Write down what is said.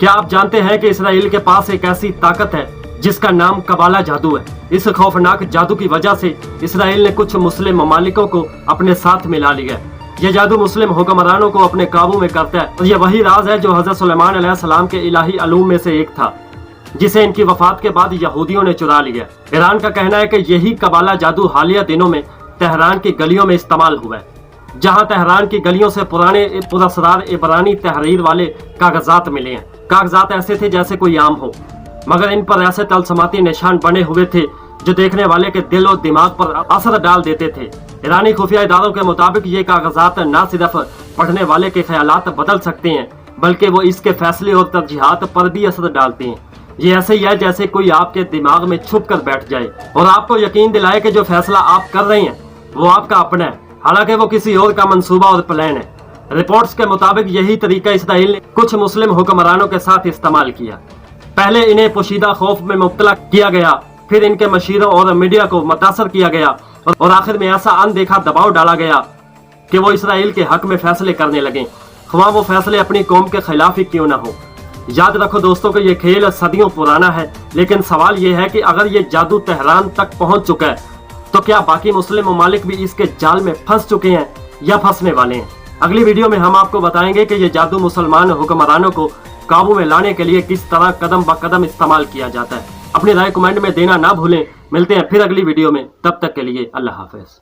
क्या आप जानते हैं कि इसराइल के पास एक ऐसी ताकत है जिसका नाम कबाला जादू है। इस खौफनाक जादू की वजह से इसराइल ने कुछ मुस्लिम ममालिकों को अपने साथ मिला लिया। यह जादू मुस्लिम हुक्मरानों को अपने काबू में करता है और यह वही राज है जो हजरत सुलेमान अलैहिस्सलाम के इलाही अलूम में से एक था, जिसे इनकी वफात के बाद यहूदियों ने चुरा लिया। ईरान का कहना है कि यही कबाला जादू हालिया दिनों में तेहरान की गलियों में इस्तेमाल हुआ है, जहां तेहरान की गलियों से पुराने पुरअसरार इबरानी तहरीर वाले कागजात मिले हैं। कागजात ऐसे थे जैसे कोई आम हो, मगर इन पर ऐसे तलसमाती निशान बने हुए थे जो देखने वाले के दिल और दिमाग पर असर डाल देते थे। ईरानी खुफिया इदारों के मुताबिक ये कागजात न सिर्फ पढ़ने वाले के ख्यालात बदल सकते हैं, बल्कि वो इसके फैसले और तरजीहात पर भी असर डालते हैं। ये ऐसे ही है जैसे कोई आपके दिमाग में छुप कर बैठ जाए और आपको यकीन दिलाए कि जो फैसला आप कर रहे हैं वो आपका अपना है, हालांकि वो किसी और का मंसूबा और प्लान है। रिपोर्ट्स के मुताबिक यही तरीका इसराइल ने कुछ मुस्लिम हुक्मरानों के साथ इस्तेमाल किया। पहले इन्हें पोशीदा खौफ में मुब्तला किया गया, फिर इनके मशीरों और मीडिया को मुतासर किया गया और आखिर में ऐसा अनदेखा दबाव डाला गया कि वो इसराइल के हक में फैसले करने लगे, ख्वाह वो फैसले अपनी कौम के खिलाफ ही क्यों ना हो। याद रखो दोस्तों कि ये खेल सदियों पुराना है, लेकिन सवाल ये है कि अगर ये जादू तेहरान तक पहुंच चुका है तो क्या बाकी मुस्लिम ममालिक भी इसके जाल में फंस चुके हैं या फंसने वाले हैं। अगली वीडियो में हम आपको बताएंगे कि ये जादू मुसलमान हुक्मरानों को काबू में लाने के लिए किस तरह कदम ब कदम इस्तेमाल किया जाता है। अपनी राय कमेंट में देना ना भूलें। मिलते हैं फिर अगली वीडियो में, तब तक के लिए अल्लाह हाफिज।